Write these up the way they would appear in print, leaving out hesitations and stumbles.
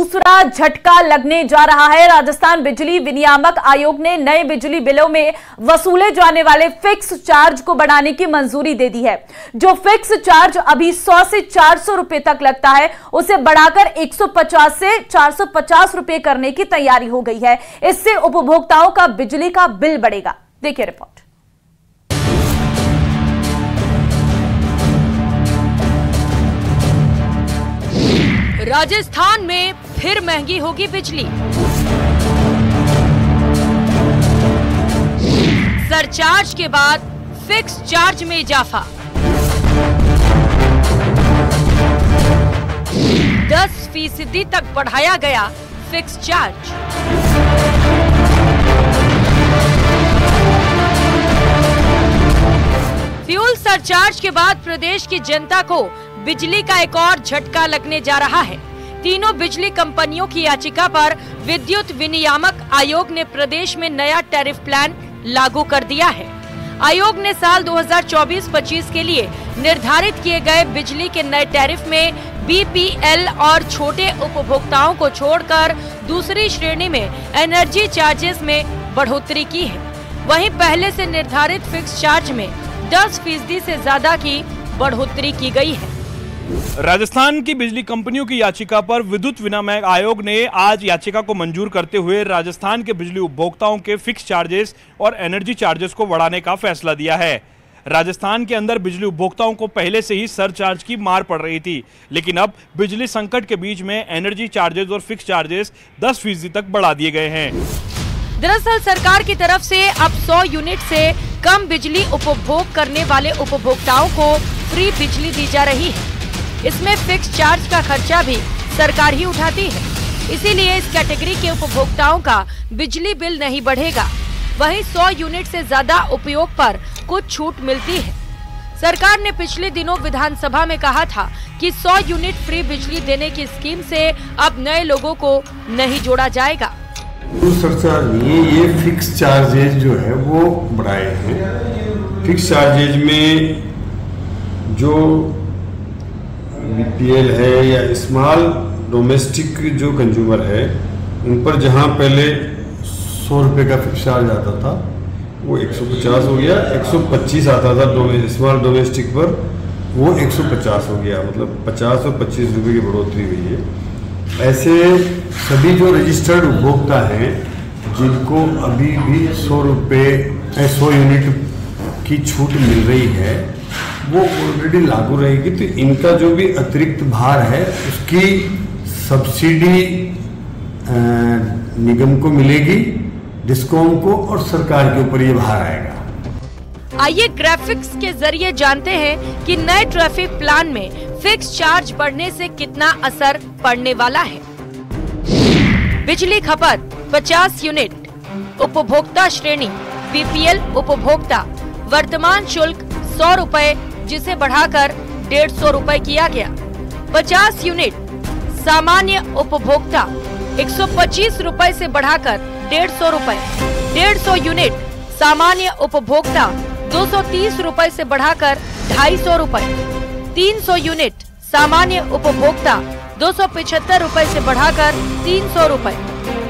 दूसरा झटका लगने जा रहा है। राजस्थान बिजली विनियामक आयोग ने नए बिजली बिलों में वसूले जाने वाले फिक्स चार्ज को बढ़ाने की मंजूरी दे दी है। जो फिक्स चार्ज अभी 100 से 400 रुपए तक लगता है, उसे बढ़ाकर 150 से 450 रुपए करने की तैयारी हो गई है। इससे उपभोक्ताओं का बिजली का बिल बढ़ेगा। देखिए रिपोर्ट। राजस्थान में फिर महंगी होगी बिजली। सरचार्ज के बाद फिक्स चार्ज में इजाफा। 10% तक बढ़ाया गया फिक्स चार्ज। फ्यूल सरचार्ज के बाद प्रदेश की जनता को बिजली का एक और झटका लगने जा रहा है। तीनों बिजली कंपनियों की याचिका पर विद्युत विनियामक आयोग ने प्रदेश में नया टैरिफ प्लान लागू कर दिया है। आयोग ने साल 2024-25 के लिए निर्धारित किए गए बिजली के नए टैरिफ में बीपीएल और छोटे उपभोक्ताओं को छोड़कर दूसरी श्रेणी में एनर्जी चार्जेस में बढ़ोतरी की है। वहीं पहले से निर्धारित फिक्स चार्ज में 10% से ज्यादा की बढ़ोतरी की गई है। राजस्थान की बिजली कंपनियों की याचिका पर विद्युत विनियामक आयोग ने आज याचिका को मंजूर करते हुए राजस्थान के बिजली उपभोक्ताओं के फिक्स चार्जेस और एनर्जी चार्जेस को बढ़ाने का फैसला दिया है। राजस्थान के अंदर बिजली उपभोक्ताओं को पहले से ही सरचार्ज की मार पड़ रही थी, लेकिन अब बिजली संकट के बीच में एनर्जी चार्जेस और फिक्स चार्जेस 10% तक बढ़ा दिए गए हैं। दरअसल सरकार की तरफ से अब 100 यूनिट से कम बिजली उपभोग करने वाले उपभोक्ताओं को फ्री बिजली दी जा रही है। इसमें फिक्स चार्ज का खर्चा भी सरकार ही उठाती है, इसीलिए इस कैटेगरी के उपभोक्ताओं का बिजली बिल नहीं बढ़ेगा। वहीं 100 यूनिट से ज्यादा उपयोग पर कुछ छूट मिलती है। सरकार ने पिछले दिनों विधानसभा में कहा था कि 100 यूनिट फ्री बिजली देने की स्कीम से अब नए लोगों को नहीं जोड़ा जाएगा। सरचार्ज ये फिक्स चार्जेज जो है वो बढ़ाए हैं। फिक्स चार्जेज में जो बीपीएल है या स्मॉल डोमेस्टिक जो कंज्यूमर है, उन पर जहां पहले 100 रुपये का फिक्स चार्ज आता था वो 150 हो गया, 125 आता था स्मॉल डोमेस्टिक पर, वो 150 हो गया। मतलब 50 और 25 रुपये की बढ़ोतरी हुई है। ऐसे सभी जो रजिस्टर्ड उपभोक्ता हैं जिनको अभी भी 100 यूनिट की छूट मिल रही है, वो ऑलरेडी लागू रहेगी। तो इनका जो भी अतिरिक्त भार है उसकी सब्सिडी निगम को मिलेगी, डिस्कॉम को, और सरकार के ऊपर ये भार आएगा। आइए ग्राफिक्स के जरिए जानते हैं कि नए ट्रैफिक प्लान में फिक्स चार्ज बढ़ने से कितना असर पड़ने वाला है। बिजली खपत 50 यूनिट, उपभोक्ता श्रेणी बीपीएल उपभोक्ता, वर्तमान शुल्क 100 रुपए जिसे बढ़ाकर 150 रुपए किया गया। 50 यूनिट सामान्य उपभोक्ता 125 रुपए से बढ़ाकर 150 रुपए। 150 यूनिट सामान्य उपभोक्ता 230 रुपए से बढ़ाकर 250 रुपए। 300 यूनिट सामान्य उपभोक्ता 275 रुपए से बढ़ाकर 300 रुपए।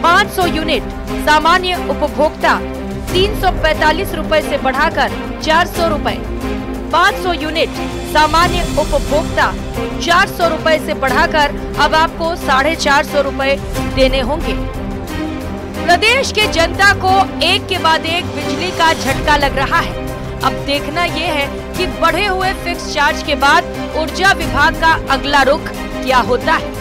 500 यूनिट सामान्य उपभोक्ता 345 रुपए से बढ़ाकर 400 रुपए। 500 यूनिट सामान्य उपभोक्ता 400 रुपए से बढ़ाकर अब आपको 450 रुपए देने होंगे। प्रदेश के जनता को एक के बाद एक बिजली का झटका लग रहा है। अब देखना यह है कि बढ़े हुए फिक्स चार्ज के बाद ऊर्जा विभाग का अगला रुख क्या होता है।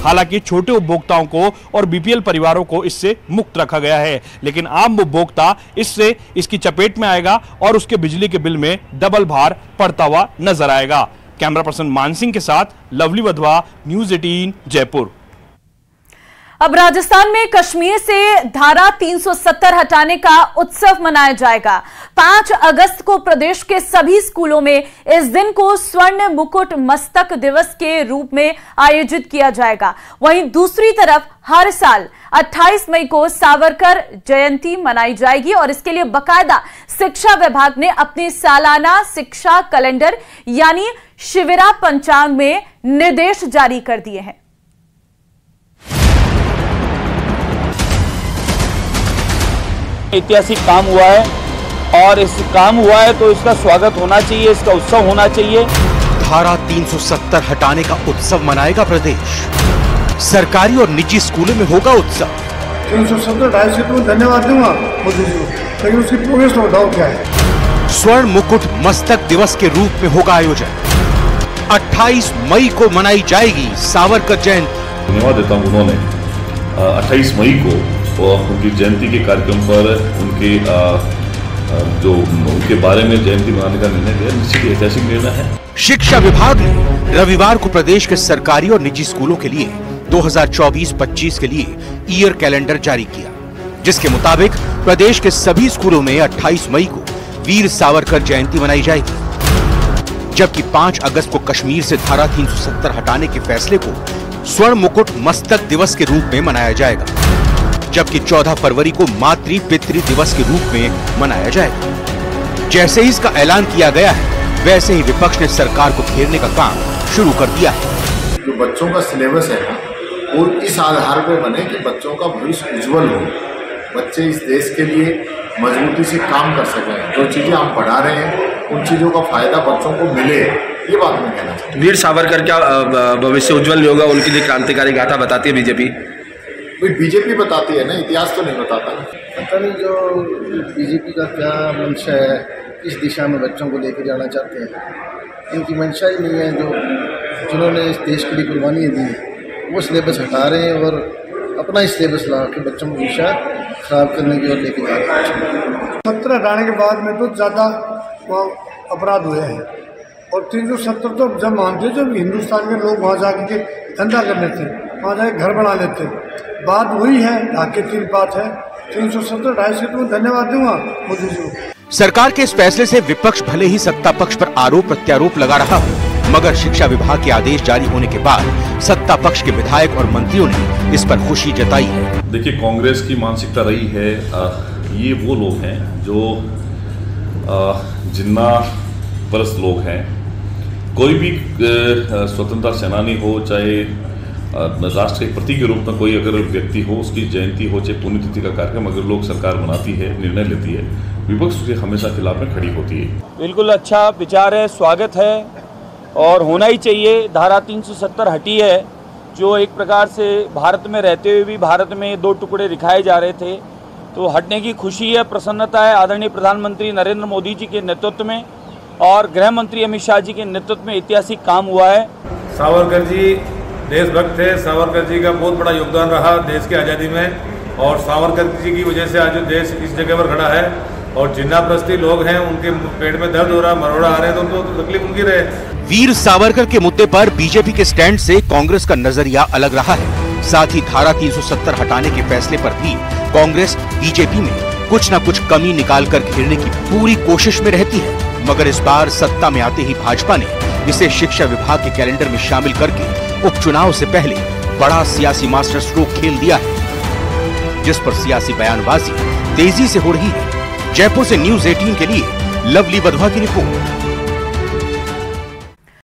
हालांकि छोटे उपभोक्ताओं को और बीपीएल परिवारों को इससे मुक्त रखा गया है, लेकिन आम उपभोक्ता इससे इसकी चपेट में आएगा और उसके बिजली के बिल में डबल भार पड़ता हुआ नजर आएगा। कैमरा पर्सन मानसिंह के साथ लवली वधवा, न्यूज़ 18 जयपुर। अब राजस्थान में कश्मीर से धारा 370 हटाने का उत्सव मनाया जाएगा। 5 अगस्त को प्रदेश के सभी स्कूलों में इस दिन को स्वर्ण मुकुट मस्तक दिवस के रूप में आयोजित किया जाएगा। वहीं दूसरी तरफ हर साल 28 मई को सावरकर जयंती मनाई जाएगी और इसके लिए बाकायदा शिक्षा विभाग ने अपने सालाना शिक्षा कैलेंडर यानी शिविरा पंचांग में निर्देश जारी कर दिए हैं। ऐतिहासिक काम हुआ है और इस काम हुआ है तो इसका स्वागत होना चाहिए, इसका उत्सव होना चाहिए। धारा 370 हटाने का उत्सव मनाएगा प्रदेश। सरकारी और निजी स्कूलों में होगा उत्सव। 370 से तो धन्यवाद दूंगा मोदी जी को, लेकिन उसकी प्रोग्रेस तो बताओ क्या है। स्वर्ण मुकुट मस्तक दिवस के रूप में होगा आयोजन। 28 मई को मनाई जाएगी सावरकर जयंती। धन्यवाद देता हूँ उन्होंने 28 मई को उनकी जयंती के कार्यक्रम पर उनके बारे में जयंती मनाने का निर्णय लिया। निश्चित ऐतिहासिक निर्णय है। शिक्षा विभाग ने रविवार को प्रदेश के सरकारी और निजी स्कूलों के लिए 2024-25 के लिए ईयर कैलेंडर जारी किया, जिसके मुताबिक प्रदेश के सभी स्कूलों में 28 मई को वीर सावरकर जयंती मनाई जाएगी, जबकि 5 अगस्त को कश्मीर से धारा 370 हटाने के फैसले को स्वर्ण मुकुट मस्तक दिवस के रूप में मनाया जाएगा, जबकि 14 फरवरी को मातृ पितृ दिवस के रूप में मनाया जाएगा। जैसे ही इसका ऐलान किया गया है, वैसे ही विपक्ष ने सरकार को घेरने का काम शुरू कर दिया है। जो बच्चों का सिलेबस है ना, वो इस आधार पर बने कि बच्चों का भविष्य उज्जवल हो, बच्चे इस देश के लिए मजबूती से काम कर सकें। जो चीज़ें हम पढ़ा रहे हैं उन चीज़ों का फायदा बच्चों को मिले, ये बात मैं कहना चाहता हूँ। वीर सावरकर का भविष्य उज्जवल नहीं होगा, उनकी जो क्रांतिकारी गाथा बताती है बीजेपी। बीजेपी बताती है ना, इतिहास तो नहीं बताता। पता नहीं जो बीजेपी का क्या मंशा है, किस दिशा में बच्चों को लेकर जाना चाहते हैं। इनकी मंशा ही नहीं है। जिन्होंने इस देश के लिए कुर्बानियाँ दी, वो सिलेबस हटा रहे हैं और अपना ही सिलेबस ला के बच्चों को विषय खराब करने की ओर लेके जा रहे हैं। 70 हटाने के बाद में तो ज़्यादा अपराध हुए हैं, और 370 तो जब मानते जब हिंदुस्तान के लोग वहाँ जाके धंधा कर लेते, वहाँ जाके घर बना लेते। बात वही है, ढाके 3 बात है। 370 ढाई से तो धन्यवाद दूंगा मोदी जी को। सरकार के इस फैसले से विपक्ष भले ही सत्ता पक्ष पर आरोप प्रत्यारोप लगा रहा हो, मगर शिक्षा विभाग के आदेश जारी होने के बाद सत्ता पक्ष के विधायक और मंत्रियों ने इस पर खुशी जताई है। देखिए, कांग्रेस की मानसिकता रही है, ये वो लोग हैं जो जिन्ना परस्त लोग हैं। कोई भी स्वतंत्रता सेनानी हो, चाहे राष्ट्र के प्रतीक के रूप में कोई अगर व्यक्ति हो, उसकी जयंती हो, चाहे पुण्यतिथि का कार्यक्रम अगर लोग सरकार बनाती है, निर्णय लेती है, विपक्ष उसके हमेशा खिलाफ में खड़ी होती है। बिल्कुल अच्छा विचार है, स्वागत है और होना ही चाहिए। धारा 370 हटी है, जो एक प्रकार से भारत में रहते हुए भी भारत में 2 टुकड़े दिखाए जा रहे थे, तो हटने की खुशी है, प्रसन्नता है। आदरणीय प्रधानमंत्री नरेंद्र मोदी जी के नेतृत्व में और गृह मंत्री अमित शाह जी के नेतृत्व में ऐतिहासिक काम हुआ है। सावरकर जी देशभक्त थे, सावरकर जी का बहुत बड़ा योगदान रहा देश की आज़ादी में, और सावरकर जी की वजह से आज जो देश इस जगह पर खड़ा है। और जिन्ना प्रस्ती लोग हैं, उनके पेट में दर्द हो रहा, मरोड़ा आ रहे हैं, तो उनको तकलीफ उनकी रहे। वीर सावरकर के मुद्दे पर बीजेपी के स्टैंड से कांग्रेस का नजरिया अलग रहा है। साथ ही धारा 370 हटाने के फैसले पर भी कांग्रेस बीजेपी में कुछ न कुछ कमी निकाल कर घेरने की पूरी कोशिश में रहती है, मगर इस बार सत्ता में आते ही भाजपा ने इसे शिक्षा विभाग के कैलेंडर में शामिल करके उपचुनाव से पहले बड़ा सियासी मास्टर स्ट्रोक खेल दिया है, जिस पर सियासी बयानबाजी तेजी से हो रही है। जयपुर से न्यूज़ 18 के लिए लवली वधवा की रिपोर्ट।